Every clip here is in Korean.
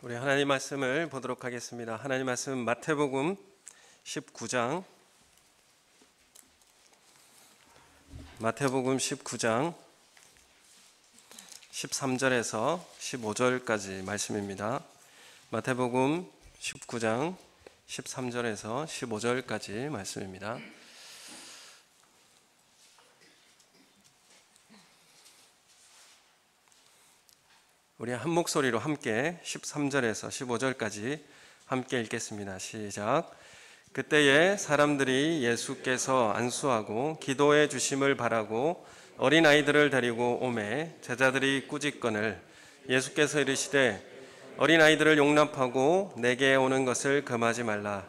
우리 하나님 말씀을 보도록 하겠습니다. 하나님 말씀 마태복음 19장 13절에서 15절까지 말씀입니다. 마태복음 19장 13절에서 15절까지 말씀입니다. 우리 한 목소리로 함께 13절에서 15절까지 함께 읽겠습니다. 시작. 그때에 사람들이 예수께서 안수하고 기도해 주심을 바라고 어린아이들을 데리고 오매 제자들이 꾸짖거늘 예수께서 이르시되 어린아이들을 용납하고 내게 오는 것을 금하지 말라.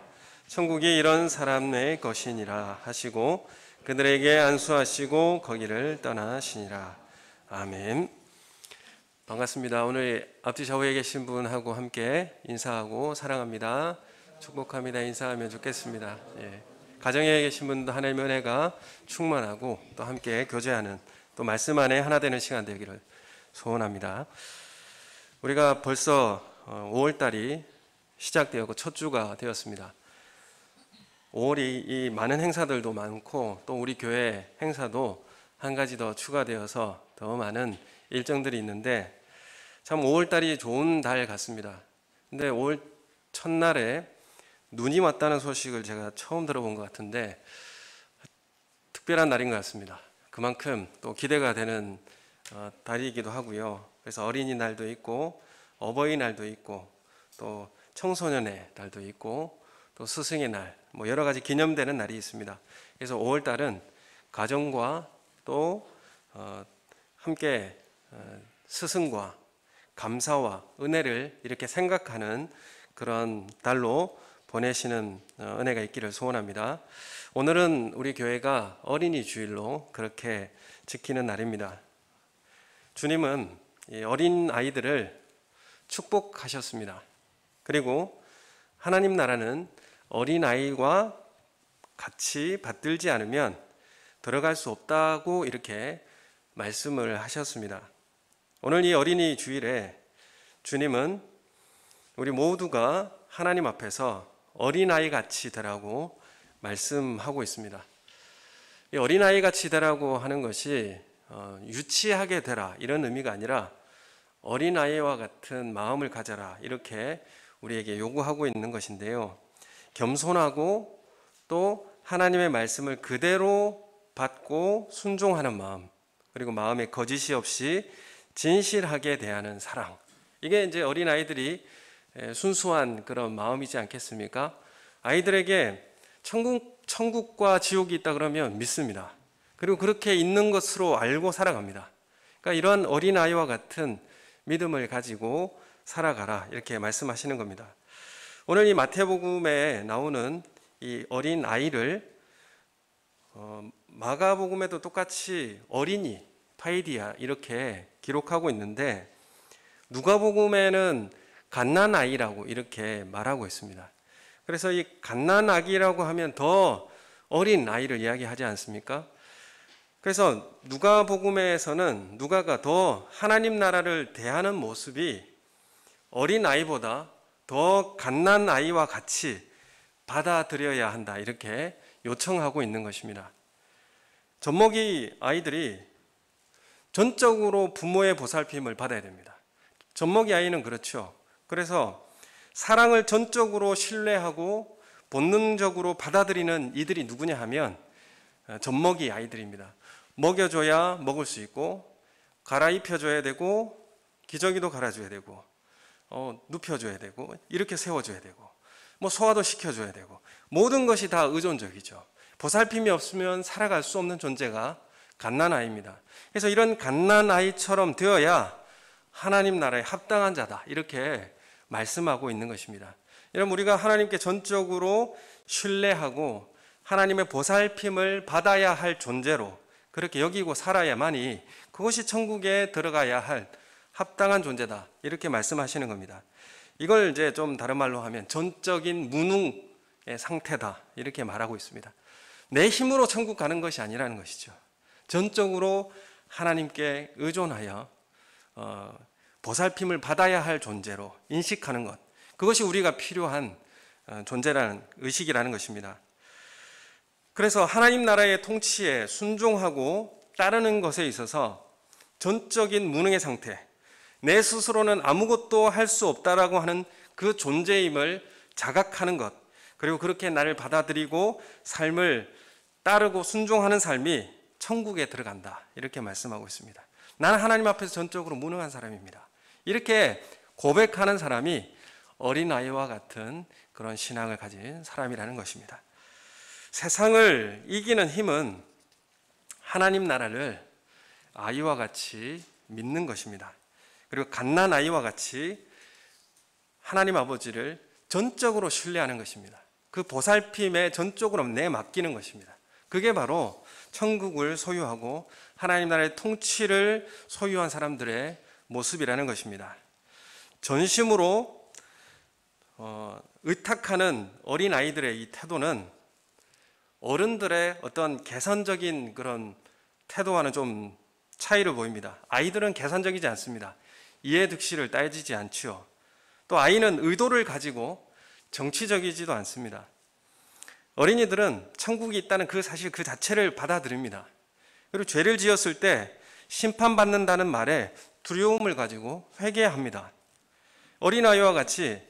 천국이 이런 사람의 것이니라 하시고 그들에게 안수하시고 거기를 떠나시니라. 아멘. 반갑습니다. 오늘 앞뒤 좌우에 계신 분하고 함께 인사하고 사랑합니다, 축복합니다 인사하면 좋겠습니다. 가정에 계신 분도 하나님의 은혜가 충만하고 또 함께 교제하는 또 말씀 안에 하나 되는 시간 되기를 소원합니다. 우리가 벌써 5월달이 시작되었고 첫 주가 되었습니다. 5월이 이 많은 행사들도 많고 또 우리 교회 행사도 한 가지 더 추가되어서 더 많은 일정들이 있는데 참 5월달이 좋은 달 같습니다. 근데 5월 첫날에 눈이 왔다는 소식을 제가 처음 들어본 것 같은데 특별한 날인 것 같습니다. 그만큼 또 기대가 되는 달이기도 하고요. 그래서 어린이날도 있고 어버이날도 있고 또 청소년의 날도 있고 또 스승의 날, 뭐 여러 가지 기념되는 날이 있습니다. 그래서 5월달은 가정과 또 함께 스승과 감사와 은혜를 이렇게 생각하는 그런 달로 보내시는 은혜가 있기를 소원합니다. 오늘은 우리 교회가 어린이 주일로 그렇게 지키는 날입니다. 주님은 어린 아이들을 축복하셨습니다. 그리고 하나님 나라는 어린 아이와 같이 받들지 않으면 들어갈 수 없다고 이렇게 말씀을 하셨습니다. 오늘 이 어린이 주일에 주님은 우리 모두가 하나님 앞에서 어린아이 같이 되라고 말씀하고 있습니다. 이 어린아이 같이 되라고 하는 것이 유치하게 되라 이런 의미가 아니라 어린아이와 같은 마음을 가져라 이렇게 우리에게 요구하고 있는 것인데요. 겸손하고 또 하나님의 말씀을 그대로 받고 순종하는 마음, 그리고 마음에 거짓이 없이 진실하게 대하는 사랑, 이게 이제 어린아이들이 순수한 그런 마음이지 않겠습니까? 아이들에게 천국과 지옥이 있다 그러면 믿습니다. 그리고 그렇게 있는 것으로 알고 살아갑니다. 그러니까 이러한 어린아이와 같은 믿음을 가지고 살아가라 이렇게 말씀하시는 겁니다. 오늘 이 마태복음에 나오는 이 어린아이를 마가복음에도 똑같이 어린이, 파이디아 이렇게 기록하고 있는데 누가복음에는 갓난아이라고 이렇게 말하고 있습니다. 그래서 이 갓난아기라고 하면 더 어린 아이를 이야기하지 않습니까? 그래서 누가복음에서는 누가가 더 하나님 나라를 대하는 모습이 어린 아이보다 더 갓난아이와 같이 받아들여야 한다 이렇게 요청하고 있는 것입니다. 젖먹이 아이들이 전적으로 부모의 보살핌을 받아야 됩니다. 젖먹이 아이는 그렇죠. 그래서 사랑을 전적으로 신뢰하고 본능적으로 받아들이는 이들이 누구냐 하면 젖먹이 아이들입니다. 먹여줘야 먹을 수 있고 갈아입혀줘야 되고 기저귀도 갈아줘야 되고 눕혀줘야 되고 이렇게 세워줘야 되고 뭐 소화도 시켜줘야 되고 모든 것이 다 의존적이죠. 보살핌이 없으면 살아갈 수 없는 존재가 갓난아이입니다. 그래서 이런 갓난아이처럼 되어야 하나님 나라에 합당한 자다 이렇게 말씀하고 있는 것입니다. 여러분, 우리가 하나님께 전적으로 신뢰하고 하나님의 보살핌을 받아야 할 존재로 그렇게 여기고 살아야만이 그것이 천국에 들어가야 할 합당한 존재다 이렇게 말씀하시는 겁니다. 이걸 이제 좀 다른 말로 하면 전적인 무능의 상태다 이렇게 말하고 있습니다. 내 힘으로 천국 가는 것이 아니라는 것이죠. 전적으로 하나님께 의존하여 보살핌을 받아야 할 존재로 인식하는 것, 그것이 우리가 필요한 존재라는 의식이라는 것입니다. 그래서 하나님 나라의 통치에 순종하고 따르는 것에 있어서 전적인 무능의 상태, 내 스스로는 아무것도 할 수 없다라고 하는 그 존재임을 자각하는 것, 그리고 그렇게 나를 받아들이고 삶을 따르고 순종하는 삶이 천국에 들어간다, 이렇게 말씀하고 있습니다. 나는 하나님 앞에서 전적으로 무능한 사람입니다. 이렇게 고백하는 사람이 어린아이와 같은 그런 신앙을 가진 사람이라는 것입니다. 세상을 이기는 힘은 하나님 나라를 아이와 같이 믿는 것입니다. 그리고 갓난아이와 같이 하나님 아버지를 전적으로 신뢰하는 것입니다. 그 보살핌에 전적으로 내맡기는 것입니다. 그게 바로 천국을 소유하고 하나님 나라의 통치를 소유한 사람들의 모습이라는 것입니다. 전심으로 의탁하는 어린아이들의 이 태도는 어른들의 어떤 계산적인 그런 태도와는 좀 차이를 보입니다. 아이들은 계산적이지 않습니다. 이해득실을 따지지 않지요. 또 아이는 의도를 가지고 정치적이지도 않습니다. 어린이들은 천국이 있다는 그 사실 그 자체를 받아들입니다. 그리고 죄를 지었을 때 심판받는다는 말에 두려움을 가지고 회개합니다. 어린아이와 같이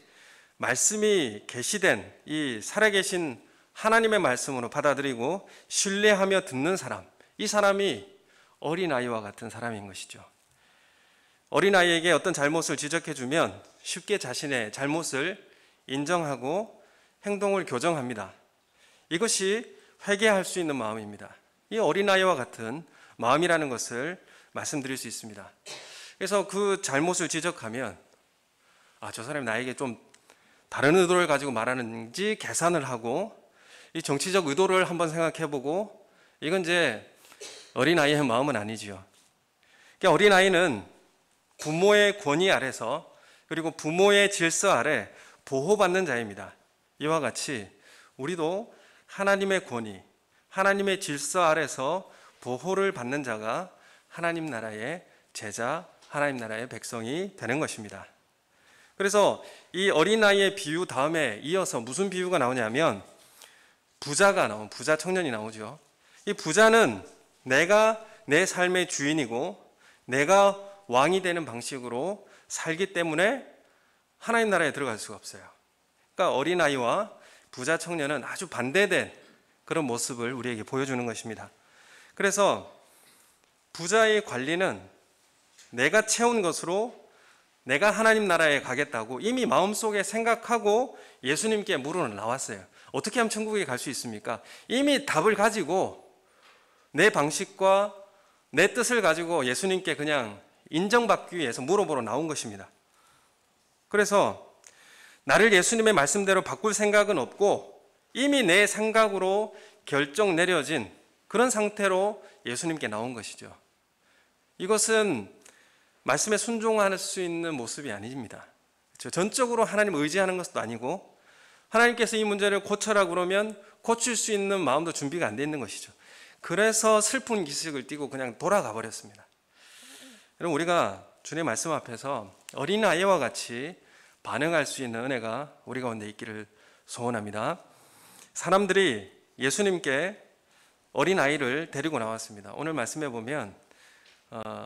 말씀이 계시된 이 살아계신 하나님의 말씀으로 받아들이고 신뢰하며 듣는 사람, 이 사람이 어린아이와 같은 사람인 것이죠. 어린아이에게 어떤 잘못을 지적해주면 쉽게 자신의 잘못을 인정하고 행동을 교정합니다. 이것이 회개할 수 있는 마음입니다. 이 어린아이와 같은 마음이라는 것을 말씀드릴 수 있습니다. 그래서 그 잘못을 지적하면 저 사람이 나에게 좀 다른 의도를 가지고 말하는지 계산을 하고 이 정치적 의도를 한번 생각해보고, 이건 이제 어린아이의 마음은 아니지요. 그러니까 어린아이는 부모의 권위 아래서, 그리고 부모의 질서 아래 보호받는 자입니다. 이와 같이 우리도 하나님의 권위, 하나님의 질서 아래서 보호를 받는 자가 하나님 나라의 제자, 하나님 나라의 백성이 되는 것입니다. 그래서 이 어린아이의 비유 다음에 이어서 무슨 비유가 나오냐면 부자 청년이 나오죠. 이 부자는 내가 내 삶의 주인이고 내가 왕이 되는 방식으로 살기 때문에 하나님 나라에 들어갈 수가 없어요. 그러니까 어린아이와 부자 청년은 아주 반대된 그런 모습을 우리에게 보여주는 것입니다. 그래서 부자의 관리는 내가 채운 것으로 내가 하나님 나라에 가겠다고 이미 마음속에 생각하고 예수님께 물어 나왔어요. 어떻게 하면 천국에 갈 수 있습니까? 이미 답을 가지고 내 방식과 내 뜻을 가지고 예수님께 그냥 인정받기 위해서 물어보러 나온 것입니다. 그래서 나를 예수님의 말씀대로 바꿀 생각은 없고 이미 내 생각으로 결정 내려진 그런 상태로 예수님께 나온 것이죠. 이것은 말씀에 순종할 수 있는 모습이 아닙니다. 전적으로 하나님 의지하는 것도 아니고 하나님께서 이 문제를 고쳐라 그러면 고칠 수 있는 마음도 준비가 안 돼 있는 것이죠. 그래서 슬픈 기색을 띠고 그냥 돌아가 버렸습니다. 여러분, 우리가 주님의 말씀 앞에서 어린아이와 같이 반응할 수 있는 은혜가 우리 가운데 있기를 소원합니다. 사람들이 예수님께 어린아이를 데리고 나왔습니다. 오늘 말씀해 보면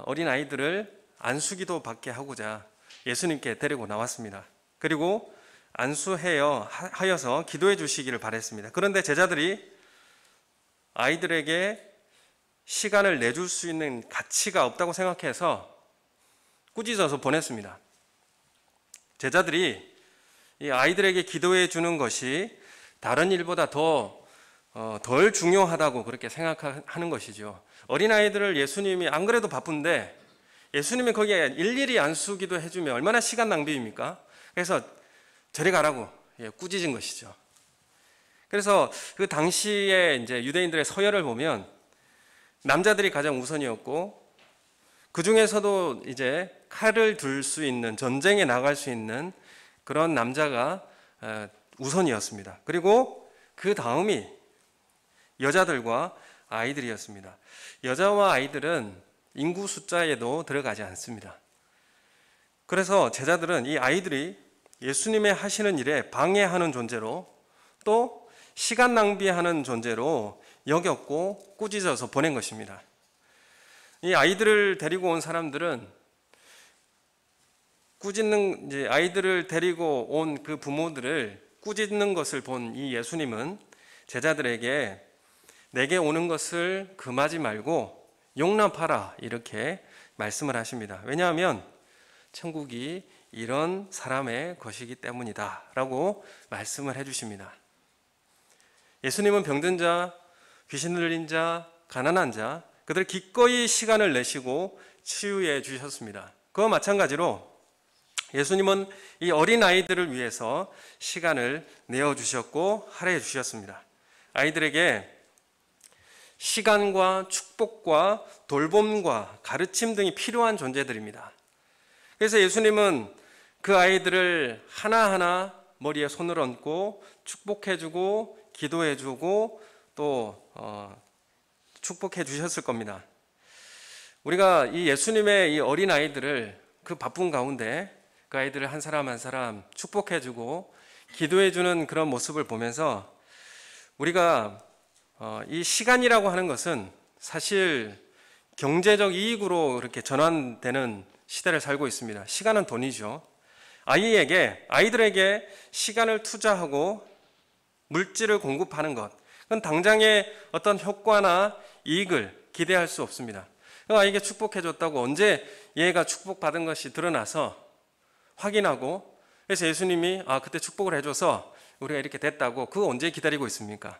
어린아이들을 안수기도 받게 하고자 예수님께 데리고 나왔습니다. 그리고 안수하여서 기도해 주시기를 바랬습니다. 그런데 제자들이 아이들에게 시간을 내줄 수 있는 가치가 없다고 생각해서 꾸짖어서 보냈습니다. 제자들이 이 아이들에게 기도해 주는 것이 다른 일보다 덜 중요하다고 그렇게 생각하는 것이죠. 어린아이들을 예수님이 안 그래도 바쁜데 예수님이 거기에 일일이 안수기도 해주면 얼마나 시간 낭비입니까? 그래서 저리 가라고 꾸짖은 것이죠. 그래서 그 당시에 이제 유대인들의 서열을 보면 남자들이 가장 우선이었고 그 중에서도 이제 칼을 들 수 있는, 전쟁에 나갈 수 있는 그런 남자가 우선이었습니다. 그리고 그 다음이 여자들과 아이들이었습니다. 여자와 아이들은 인구 숫자에도 들어가지 않습니다. 그래서 제자들은 이 아이들이 예수님의 하시는 일에 방해하는 존재로, 또 시간 낭비하는 존재로 여겼고 꾸짖어서 보낸 것입니다. 이 아이들을 데리고 온 사람들은 이제 아이들을 데리고 온 그 부모들을 꾸짖는 것을 본 이 예수님은 제자들에게 내게 오는 것을 금하지 말고 용납하라, 이렇게 말씀을 하십니다. 왜냐하면 천국이 이런 사람의 것이기 때문이다 라고 말씀을 해주십니다. 예수님은 병든 자, 귀신 들린 자, 가난한 자, 그들 기꺼이 시간을 내시고 치유해 주셨습니다. 그와 마찬가지로 예수님은 이 어린 아이들을 위해서 시간을 내어주셨고 할애해 주셨습니다. 아이들에게 시간과 축복과 돌봄과 가르침 등이 필요한 존재들입니다. 그래서 예수님은 그 아이들을 하나하나 머리에 손을 얹고 축복해주고 기도해주고 또 축복해 주셨을 겁니다. 우리가 이 예수님의 이 어린 아이들을 그 바쁜 가운데 그 아이들을 한 사람 한 사람 축복해주고 기도해주는 그런 모습을 보면서 우리가 이 시간이라고 하는 것은 사실 경제적 이익으로 이렇게 전환되는 시대를 살고 있습니다. 시간은 돈이죠. 아이들에게 시간을 투자하고 물질을 공급하는 것, 그건 당장의 어떤 효과나 이익을 기대할 수 없습니다. 아이에게 축복해줬다고 언제 얘가 축복받은 것이 드러나서 확인하고, 그래서 예수님이 그때 축복을 해줘서 우리가 이렇게 됐다고, 그거 언제 기다리고 있습니까?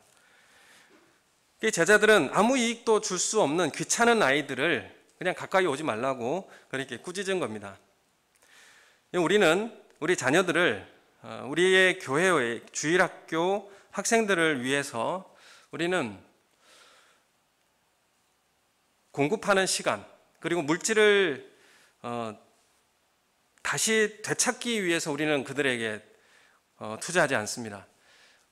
제자들은 아무 이익도 줄 수 없는 귀찮은 아이들을 그냥 가까이 오지 말라고 그렇게 꾸짖은 겁니다. 우리 자녀들을 우리의 교회의 주일학교 학생들을 위해서 우리는 공급하는 시간, 그리고 물질을 다시 되찾기 위해서 우리는 그들에게 투자하지 않습니다.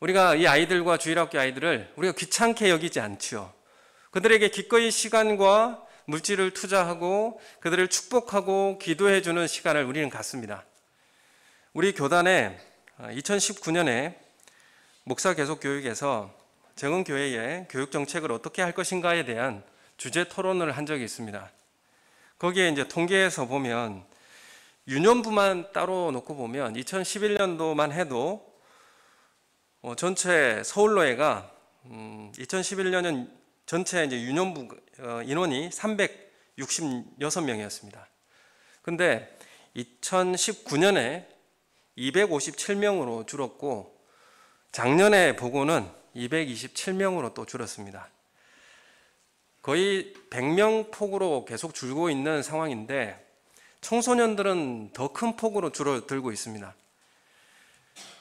우리가 이 아이들과 주일학교 아이들을 우리가 귀찮게 여기지 않죠. 그들에게 기꺼이 시간과 물질을 투자하고 그들을 축복하고 기도해주는 시간을 우리는 갖습니다. 우리 교단에 2019년에 목사 계속 교육에서 정은교회의 교육정책을 어떻게 할 것인가에 대한 주제 토론을 한 적이 있습니다. 거기에 이제 통계에서 보면 유년부만 따로 놓고 보면 2011년도만 해도 전체 서울노회가 2011년은 전체 이제 유년부 인원이 366명이었습니다. 근데 2019년에 257명으로 줄었고 작년에 보고는 227명으로 또 줄었습니다. 거의 100명 폭으로 계속 줄고 있는 상황인데 청소년들은 더 큰 폭으로 줄어들고 있습니다.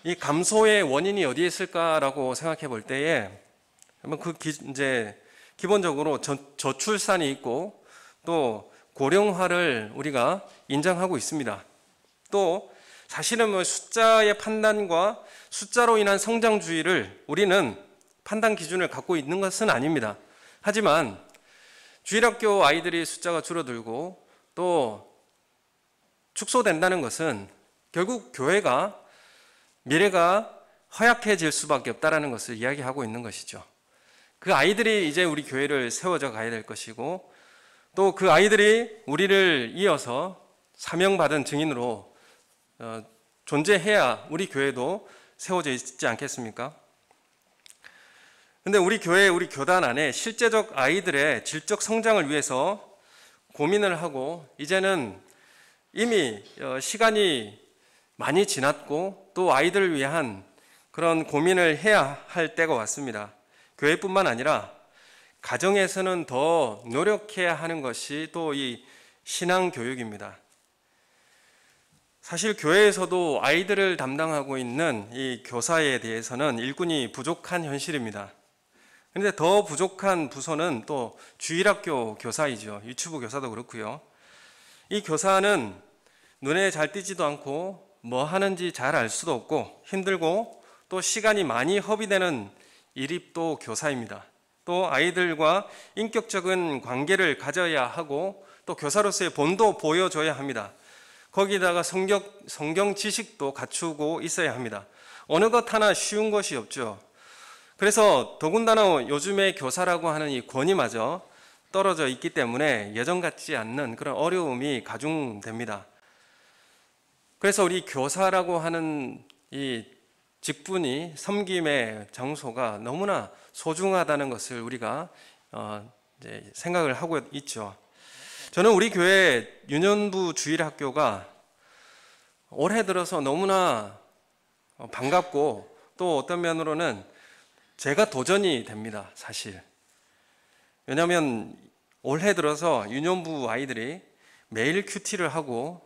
이 감소의 원인이 어디에 있을까라고 생각해 볼 때에 이제 기본적으로 저출산이 있고 또 고령화를 우리가 인정하고 있습니다. 또 사실은 숫자의 판단과 숫자로 인한 성장주의를 우리는 판단 기준을 갖고 있는 것은 아닙니다. 하지만 주일학교 아이들이 숫자가 줄어들고 또 축소된다는 것은 결국 교회가 미래가 허약해질 수밖에 없다는 것을 이야기하고 있는 것이죠. 그 아이들이 이제 우리 교회를 세워져 가야 될 것이고 또 그 아이들이 우리를 이어서 사명받은 증인으로 존재해야 우리 교회도 세워져 있지 않겠습니까? 근데 우리 교회, 우리 교단 안에 실제적 아이들의 질적 성장을 위해서 고민을 하고 이제는 이미 시간이 많이 지났고 또 아이들을 위한 그런 고민을 해야 할 때가 왔습니다. 교회뿐만 아니라 가정에서는 더 노력해야 하는 것이 또 이 신앙교육입니다. 사실 교회에서도 아이들을 담당하고 있는 이 교사에 대해서는 일꾼이 부족한 현실입니다. 그런데 더 부족한 부서는 또 주일학교 교사이죠. 유치부 교사도 그렇고요. 이 교사는 눈에 잘 띄지도 않고 뭐 하는지 잘 알 수도 없고 힘들고 또 시간이 많이 허비되는 일이 또 교사입니다. 또 아이들과 인격적인 관계를 가져야 하고 또 교사로서의 본도 보여줘야 합니다. 거기다가 성경 지식도 갖추고 있어야 합니다. 어느 것 하나 쉬운 것이 없죠. 그래서 더군다나 요즘에 교사라고 하는 이 권위마저 떨어져 있기 때문에 예전 같지 않는 그런 어려움이 가중됩니다. 그래서 우리 교사라고 하는 이 직분이, 섬김의 장소가 너무나 소중하다는 것을 우리가 이제 생각을 하고 있죠. 저는 우리 교회 유년부 주일학교가 올해 들어서 너무나 반갑고, 또 어떤 면으로는 제가 도전이 됩니다, 사실. 왜냐하면 올해 들어서 유년부 아이들이 매일 큐티를 하고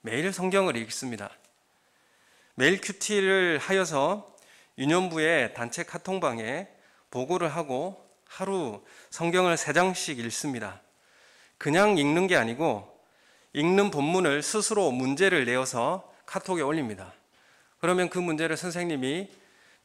매일 성경을 읽습니다. 매일 큐티를 하여서 유년부의 단체 카톡방에 보고를 하고 하루 성경을 3장씩 읽습니다. 그냥 읽는 게 아니고 읽는 본문을 스스로 문제를 내어서 카톡에 올립니다. 그러면 그 문제를 선생님이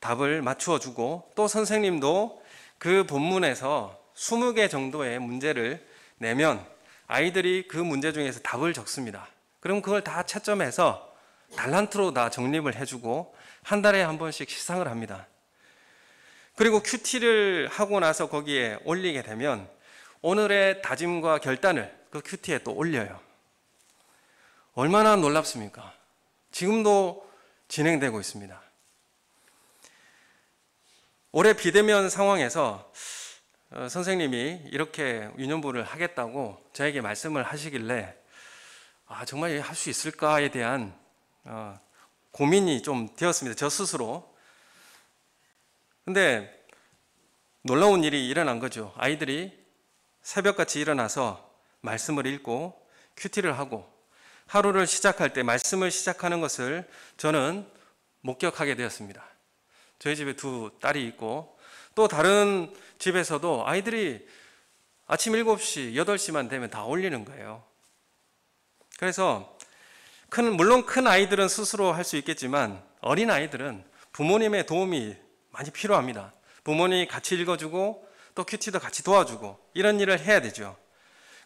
답을 맞추어 주고, 또 선생님도 그 본문에서 20개 정도의 문제를 내면 아이들이 그 문제 중에서 답을 적습니다. 그럼 그걸 다 채점해서 달란트로 다 정립을 해주고 한 달에 한 번씩 시상을 합니다. 그리고 큐티를 하고 나서 거기에 올리게 되면 오늘의 다짐과 결단을 그 큐티에 또 올려요. 얼마나 놀랍습니까? 지금도 진행되고 있습니다. 올해 비대면 상황에서 선생님이 이렇게 유년부를 하겠다고 저에게 말씀을 하시길래 정말 할 수 있을까에 대한 고민이 좀 되었습니다, 저 스스로. 근데 놀라운 일이 일어난 거죠. 아이들이 새벽같이 일어나서 말씀을 읽고 큐티를 하고 하루를 시작할 때 말씀을 시작하는 것을 저는 목격하게 되었습니다. 저희 집에 2 딸이 있고, 또 다른 집에서도 아이들이 아침 7시, 8시만 되면 다 올리는 거예요. 그래서 물론 큰 아이들은 스스로 할 수 있겠지만 어린 아이들은 부모님의 도움이 많이 필요합니다. 부모님이 같이 읽어주고 또 큐티도 같이 도와주고 이런 일을 해야 되죠.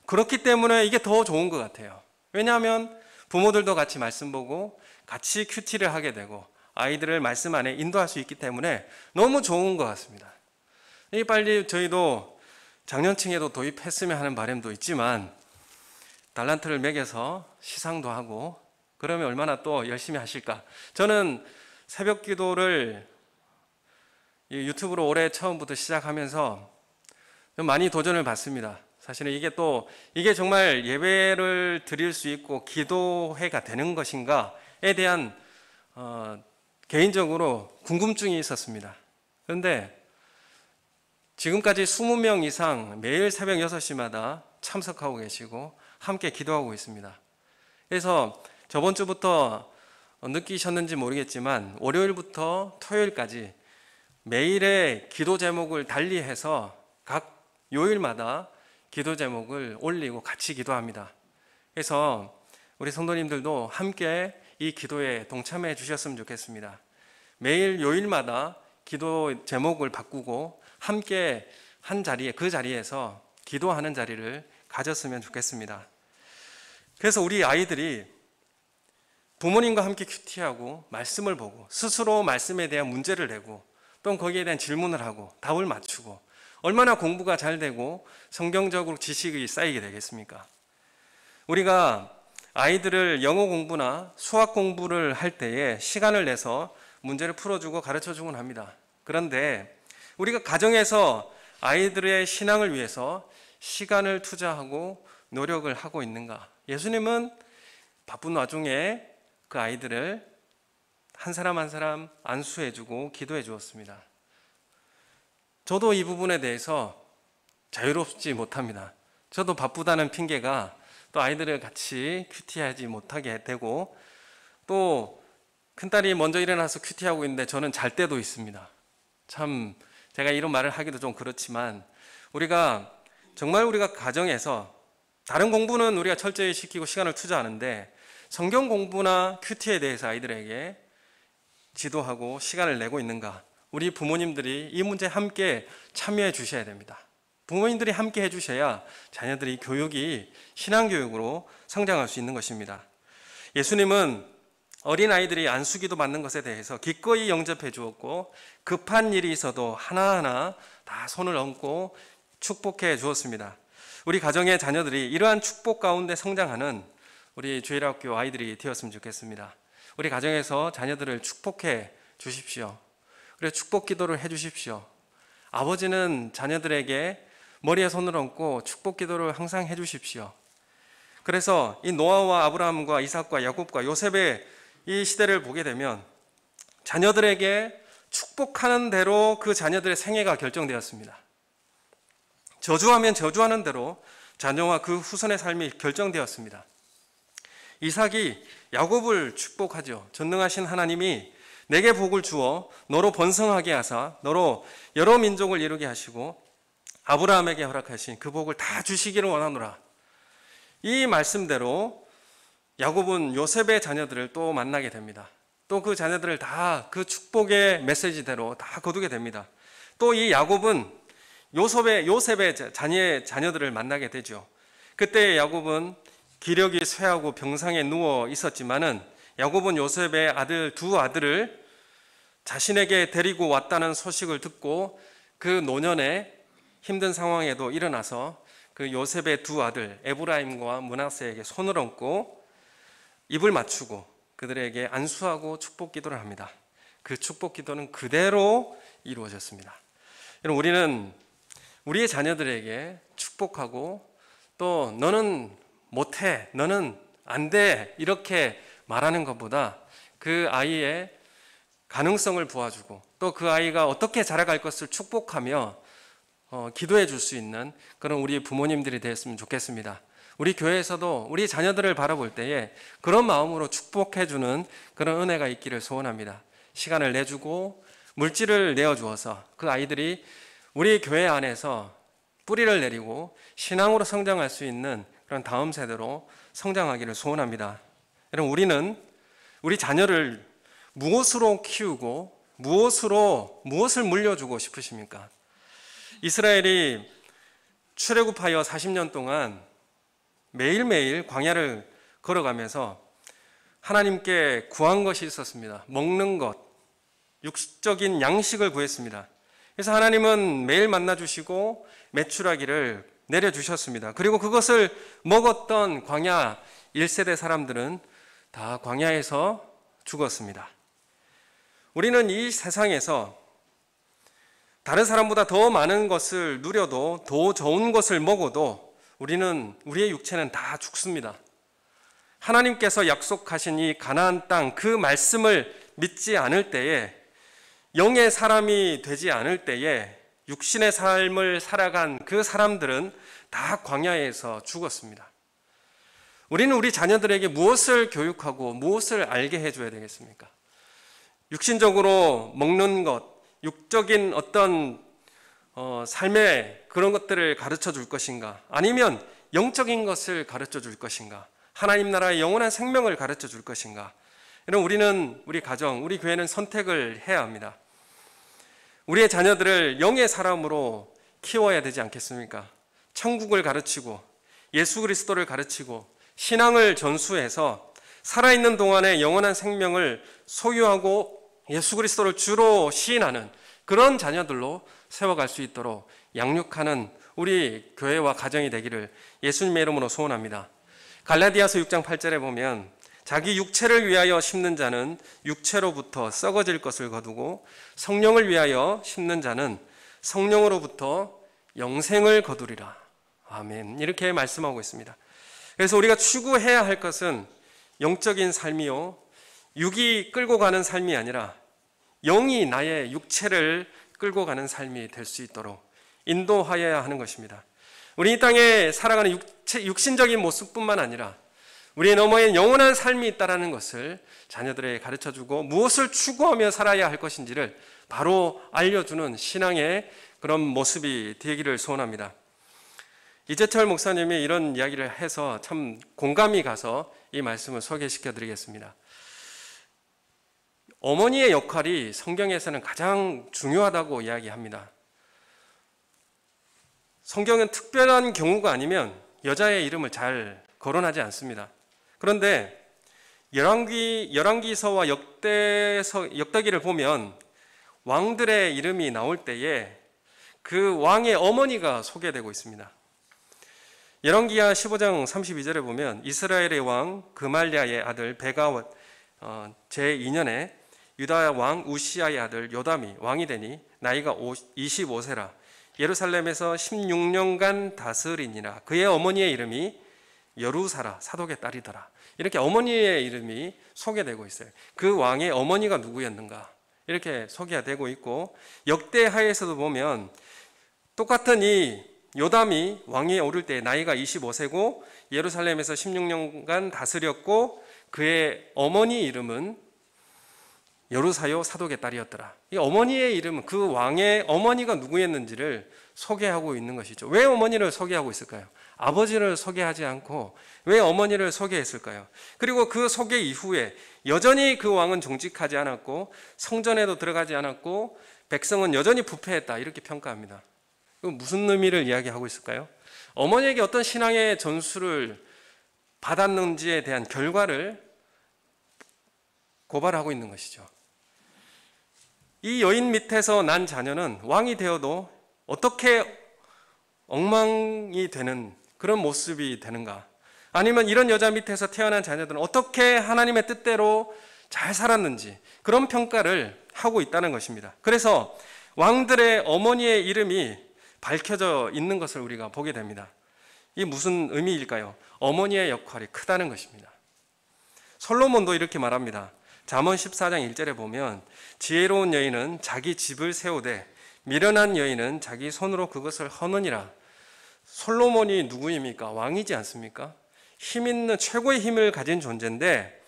그렇기 때문에 이게 더 좋은 것 같아요. 왜냐하면 부모들도 같이 말씀 보고 같이 큐티를 하게 되고 아이들을 말씀 안에 인도할 수 있기 때문에 너무 좋은 것 같습니다. 이 빨리 저희도 장년층에도 도입했으면 하는 바람도 있지만 달란트를 매겨서 시상도 하고 그러면 얼마나 또 열심히 하실까. 저는 새벽 기도를 유튜브로 올해 처음부터 시작하면서 좀 많이 도전을 받습니다. 사실은 이게 정말 예배를 드릴 수 있고 기도회가 되는 것인가에 대한 개인적으로 궁금증이 있었습니다. 그런데 지금까지 20명 이상 매일 새벽 6시마다 참석하고 계시고 함께 기도하고 있습니다. 그래서 저번 주부터 느끼셨는지 모르겠지만 월요일부터 토요일까지 매일의 기도 제목을 달리해서 각 요일마다 기도 제목을 올리고 같이 기도합니다. 그래서 우리 성도님들도 함께 이 기도에 동참해 주셨으면 좋겠습니다. 매일 요일마다 기도 제목을 바꾸고 함께 한 자리에, 그 자리에서 기도하는 자리를 가졌으면 좋겠습니다. 그래서 우리 아이들이 부모님과 함께 큐티하고 말씀을 보고 스스로 말씀에 대한 문제를 내고 또 거기에 대한 질문을 하고 답을 맞추고 얼마나 공부가 잘 되고 성경적으로 지식이 쌓이게 되겠습니까? 우리가 아이들을 영어 공부나 수학 공부를 할 때에 시간을 내서 문제를 풀어주고 가르쳐주곤 합니다. 그런데 우리가 가정에서 아이들의 신앙을 위해서 시간을 투자하고 노력을 하고 있는가? 예수님은 바쁜 와중에 그 아이들을 한 사람 한 사람 안수해주고 기도해 주었습니다. 저도 이 부분에 대해서 자유롭지 못합니다. 저도 바쁘다는 핑계가 또 아이들을 같이 큐티하지 못하게 되고, 또 큰딸이 먼저 일어나서 큐티하고 있는데 저는 잘 때도 있습니다. 참 제가 이런 말을 하기도 좀 그렇지만 정말 우리가 가정에서 다른 공부는 우리가 철저히 시키고 시간을 투자하는데 성경 공부나 큐티에 대해서 아이들에게 지도하고 시간을 내고 있는가? 우리 부모님들이 이 문제에 함께 참여해 주셔야 됩니다. 부모님들이 함께 해주셔야 자녀들이 교육이 신앙교육으로 성장할 수 있는 것입니다. 예수님은 어린아이들이 안수기도 받는 것에 대해서 기꺼이 영접해 주었고 급한 일이 있어도 하나하나 다 손을 얹고 축복해 주었습니다. 우리 가정의 자녀들이 이러한 축복 가운데 성장하는 우리 주일학교 아이들이 되었으면 좋겠습니다. 우리 가정에서 자녀들을 축복해 주십시오. 그리고 축복 기도를 해 주십시오. 아버지는 자녀들에게 머리에 손을 얹고 축복 기도를 항상 해 주십시오. 그래서 이 노아와 아브라함과 이삭과 야곱과 요셉의 이 시대를 보게 되면 자녀들에게 축복하는 대로 그 자녀들의 생애가 결정되었습니다. 저주하면 저주하는 대로 자녀와 그 후손의 삶이 결정되었습니다. 이삭이 야곱을 축복하죠. 전능하신 하나님이 내게 복을 주어 너로 번성하게 하사 너로 여러 민족을 이루게 하시고 아브라함에게 허락하신 그 복을 다 주시기를 원하노라. 이 말씀대로 야곱은 요셉의 자녀들을 또 만나게 됩니다. 또 그 자녀들을 다 그 축복의 메시지대로 다 거두게 됩니다. 또 이 야곱은 요셉의 자녀들을 만나게 되죠. 그때 야곱은 기력이 쇠하고 병상에 누워 있었지만은 야곱은 요셉의 두 아들을 자신에게 데리고 왔다는 소식을 듣고 그 노년에 힘든 상황에도 일어나서 그 요셉의 두 아들 에브라임과 므낫세에게 손을 얹고 입을 맞추고 그들에게 안수하고 축복 기도를 합니다. 그 축복 기도는 그대로 이루어졌습니다. 여러분, 우리는 우리의 자녀들에게 축복하고 또 너는 못해, 너는 안 돼 이렇게 말하는 것보다 그 아이의 가능성을 도와주고 또 그 아이가 어떻게 자라갈 것을 축복하며 기도해 줄 수 있는 그런 우리 부모님들이 되었으면 좋겠습니다. 우리 교회에서도 우리 자녀들을 바라볼 때에 그런 마음으로 축복해 주는 그런 은혜가 있기를 소원합니다. 시간을 내주고 물질을 내어주어서 그 아이들이 우리 교회 안에서 뿌리를 내리고 신앙으로 성장할 수 있는 그런 다음 세대로 성장하기를 소원합니다. 여러분, 우리는 우리 자녀를 무엇으로 키우고 무엇을 물려주고 싶으십니까? 이스라엘이 출애굽하여 40년 동안 매일매일 광야를 걸어가면서 하나님께 구한 것이 있었습니다. 먹는 것, 육적인 양식을 구했습니다. 그래서 하나님은 매일 만나주시고 메추라기를 내려주셨습니다. 그리고 그것을 먹었던 광야 1세대 사람들은 다 광야에서 죽었습니다. 우리는 이 세상에서 다른 사람보다 더 많은 것을 누려도 더 좋은 것을 먹어도 우리의 육체는 다 죽습니다. 하나님께서 약속하신 이 가나안 땅 그 말씀을 믿지 않을 때에 영의 사람이 되지 않을 때에 육신의 삶을 살아간 그 사람들은 다 광야에서 죽었습니다. 우리는 우리 자녀들에게 무엇을 교육하고 무엇을 알게 해줘야 되겠습니까? 육신적으로 먹는 것, 육적인 어떤 삶의 그런 것들을 가르쳐 줄 것인가? 아니면 영적인 것을 가르쳐 줄 것인가? 하나님 나라의 영원한 생명을 가르쳐 줄 것인가? 이런 우리 가정, 우리 교회는 선택을 해야 합니다. 우리의 자녀들을 영의 사람으로 키워야 되지 않겠습니까? 천국을 가르치고 예수 그리스도를 가르치고 신앙을 전수해서 살아있는 동안에 영원한 생명을 소유하고 예수 그리스도를 주로 시인하는 그런 자녀들로 세워갈 수 있도록 양육하는 우리 교회와 가정이 되기를 예수님의 이름으로 소원합니다. 갈라디아서 6장 8절에 보면 자기 육체를 위하여 심는 자는 육체로부터 썩어질 것을 거두고 성령을 위하여 심는 자는 성령으로부터 영생을 거두리라. 아멘. 이렇게 말씀하고 있습니다. 그래서 우리가 추구해야 할 것은 영적인 삶이요, 육이 끌고 가는 삶이 아니라 영이 나의 육체를 끌고 가는 삶이 될 수 있도록 인도하여야 하는 것입니다. 우리 이 땅에 살아가는 육신적인 모습뿐만 아니라 우리의 너머에 영원한 삶이 있다는 것을 자녀들에게 가르쳐주고 무엇을 추구하며 살아야 할 것인지를 바로 알려주는 신앙의 그런 모습이 되기를 소원합니다. 이재철 목사님이 이런 이야기를 해서 참 공감이 가서 이 말씀을 소개시켜 드리겠습니다. 어머니의 역할이 성경에서는 가장 중요하다고 이야기합니다. 성경은 특별한 경우가 아니면 여자의 이름을 잘 거론하지 않습니다. 그런데 열왕기서와 역대기를 보면 왕들의 이름이 나올 때에 그 왕의 어머니가 소개되고 있습니다. 열왕기하 15장 32절에 보면 이스라엘의 왕 그말랴의 아들 베가 제2년에 유다 왕 우시아의 아들 요담이 왕이 되니 나이가 25세라 예루살렘에서 16년간 다스리니라. 그의 어머니의 이름이 여루사라 사독의 딸이더라. 이렇게 어머니의 이름이 소개되고 있어요. 그 왕의 어머니가 누구였는가 이렇게 소개가 되고 있고, 역대하에서도 보면 똑같은 이 요담이 왕위에 오를 때 나이가 25세고 예루살렘에서 16년간 다스렸고 그의 어머니 이름은 여루사요 사독의 딸이었더라. 이 어머니의 이름은 그 왕의 어머니가 누구였는지를 소개하고 있는 것이죠. 왜 어머니를 소개하고 있을까요? 아버지를 소개하지 않고 왜 어머니를 소개했을까요? 그리고 그 소개 이후에 여전히 그 왕은 정직하지 않았고 성전에도 들어가지 않았고 백성은 여전히 부패했다 이렇게 평가합니다. 무슨 의미를 이야기하고 있을까요? 어머니에게 어떤 신앙의 전수를 받았는지에 대한 결과를 고발하고 있는 것이죠. 이 여인 밑에서 난 자녀는 왕이 되어도 어떻게 엉망이 되는 그런 모습이 되는가? 아니면 이런 여자 밑에서 태어난 자녀들은 어떻게 하나님의 뜻대로 잘 살았는지 그런 평가를 하고 있다는 것입니다. 그래서 왕들의 어머니의 이름이 밝혀져 있는 것을 우리가 보게 됩니다. 이게 무슨 의미일까요? 어머니의 역할이 크다는 것입니다. 솔로몬도 이렇게 말합니다. 잠언 14장 1절에 보면 지혜로운 여인은 자기 집을 세우되 미련한 여인은 자기 손으로 그것을 허느니라. 솔로몬이 누구입니까? 왕이지 않습니까? 힘 있는 최고의 힘을 가진 존재인데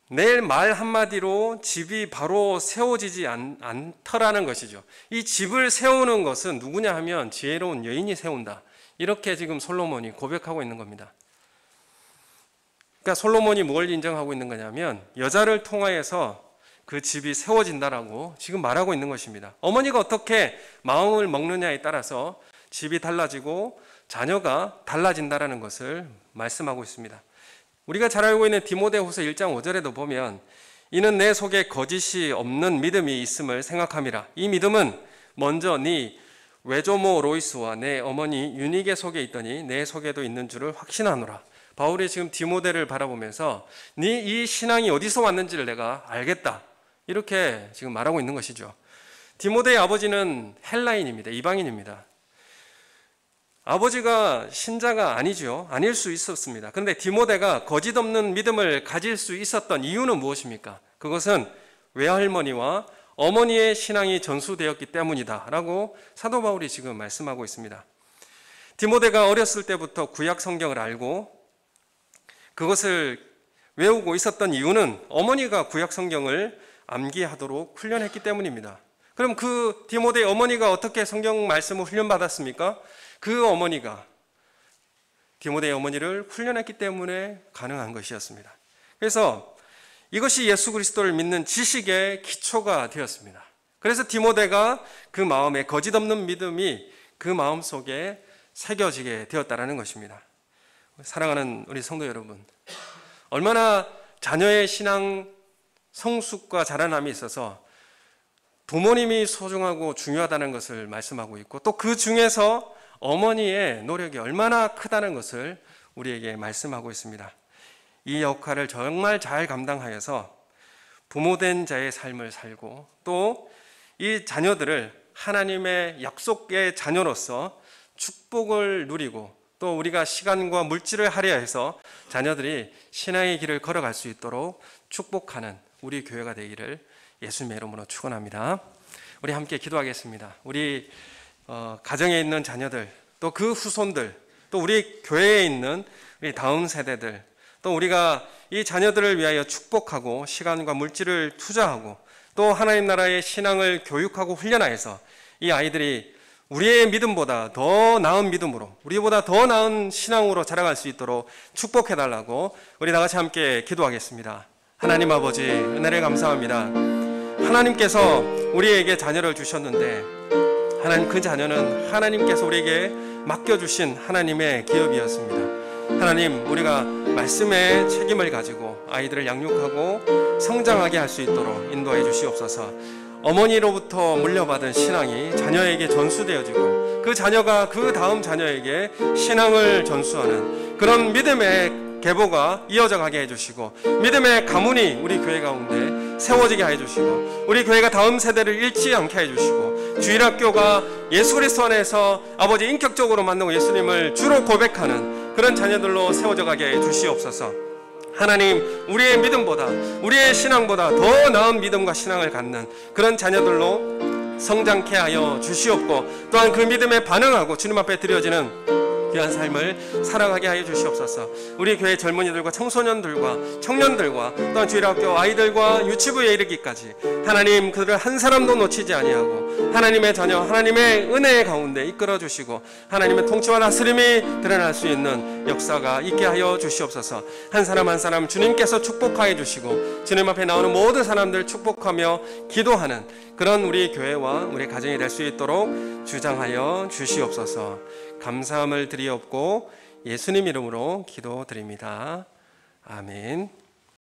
내 말 한마디로 집이 바로 세워지지 않더라는 것이죠. 이 집을 세우는 것은 누구냐 하면 지혜로운 여인이 세운다. 이렇게 지금 솔로몬이 고백하고 있는 겁니다. 그러니까 솔로몬이 뭘 인정하고 있는 거냐면 여자를 통하여서 그 집이 세워진다라고 지금 말하고 있는 것입니다. 어머니가 어떻게 마음을 먹느냐에 따라서 집이 달라지고 자녀가 달라진다라는 것을 말씀하고 있습니다. 우리가 잘 알고 있는 디모데후서 1장 5절에도 보면 이는 내 속에 거짓이 없는 믿음이 있음을 생각함이라. 이 믿음은 먼저 네 외조모 로이스와 내 어머니 유니게 속에 있더니 내 속에도 있는 줄을 확신하노라. 바울이 지금 디모데를 바라보면서 네 이 신앙이 어디서 왔는지를 내가 알겠다. 이렇게 지금 말하고 있는 것이죠. 디모데의 아버지는 헬라인입니다. 이방인입니다. 아버지가 신자가 아니죠. 아닐 수 있었습니다. 그런데 디모데가 거짓 없는 믿음을 가질 수 있었던 이유는 무엇입니까? 그것은 외할머니와 어머니의 신앙이 전수되었기 때문이다 라고 사도 바울이 지금 말씀하고 있습니다. 디모데가 어렸을 때부터 구약 성경을 알고 그것을 외우고 있었던 이유는 어머니가 구약 성경을 암기하도록 훈련했기 때문입니다. 그럼 그 디모데의 어머니가 어떻게 성경 말씀을 훈련받았습니까? 그 어머니가 디모데의 어머니를 훈련했기 때문에 가능한 것이었습니다. 그래서 이것이 예수 그리스도를 믿는 지식의 기초가 되었습니다. 그래서 디모데가 그 마음에 거짓 없는 믿음이 그 마음 속에 새겨지게 되었다는 것입니다. 사랑하는 우리 성도 여러분, 얼마나 자녀의 신앙 성숙과 자라남이 있어서 부모님이 소중하고 중요하다는 것을 말씀하고 있고 또 그 중에서 어머니의 노력이 얼마나 크다는 것을 우리에게 말씀하고 있습니다. 이 역할을 정말 잘 감당하여서 부모된 자의 삶을 살고 또 이 자녀들을 하나님의 약속의 자녀로서 축복을 누리고 또 우리가 시간과 물질을 할애해서 자녀들이 신앙의 길을 걸어갈 수 있도록 축복하는 우리 교회가 되기를 예수님의 이름으로 축원합니다. 우리 함께 기도하겠습니다. 우리 가정에 있는 자녀들, 또 그 후손들, 또 우리 교회에 있는 우리 다음 세대들, 또 우리가 이 자녀들을 위하여 축복하고 시간과 물질을 투자하고 또 하나님 나라의 신앙을 교육하고 훈련하여서 이 아이들이 우리의 믿음보다 더 나은 믿음으로, 우리보다 더 나은 신앙으로 자라갈 수 있도록 축복해달라고 우리 다같이 함께 기도하겠습니다. 하나님 아버지, 은혜를 감사합니다. 하나님께서 우리에게 자녀를 주셨는데 하나님 그 자녀는 하나님께서 우리에게 맡겨주신 하나님의 기업이었습니다. 하나님, 우리가 말씀의 책임을 가지고 아이들을 양육하고 성장하게 할 수 있도록 인도해 주시옵소서. 어머니로부터 물려받은 신앙이 자녀에게 전수되어지고 그 자녀가 그 다음 자녀에게 신앙을 전수하는 그런 믿음의 계보가 이어져 가게 해주시고, 믿음의 가문이 우리 교회 가운데 세워지게 해주시고, 우리 교회가 다음 세대를 잃지 않게 해주시고, 주일학교가 예수 그리스도 안에서 아버지 인격적으로 만나고 예수님을 주로 고백하는 그런 자녀들로 세워져 가게 해주시옵소서. 하나님, 우리의 믿음보다, 우리의 신앙보다 더 나은 믿음과 신앙을 갖는 그런 자녀들로 성장케 하여 주시옵고, 또한 그 믿음에 반응하고 주님 앞에 드려지는 귀한 삶을 살아가게 하여 주시옵소서. 우리 교회 젊은이들과 청소년들과 청년들과 또한 주일학교 아이들과 유치부에 이르기까지 하나님, 그들을 한 사람도 놓치지 아니하고 하나님의 자녀, 하나님의 은혜 가운데 이끌어 주시고 하나님의 통치와 다스림이 드러날 수 있는 역사가 있게 하여 주시옵소서. 한 사람 한 사람 주님께서 축복하여 주시고 주님 앞에 나오는 모든 사람들 축복하며 기도하는 그런 우리 교회와 우리 가정이 될 수 있도록 주장하여 주시옵소서. 감사함을 드리옵고 예수님 이름으로 기도드립니다. 아멘.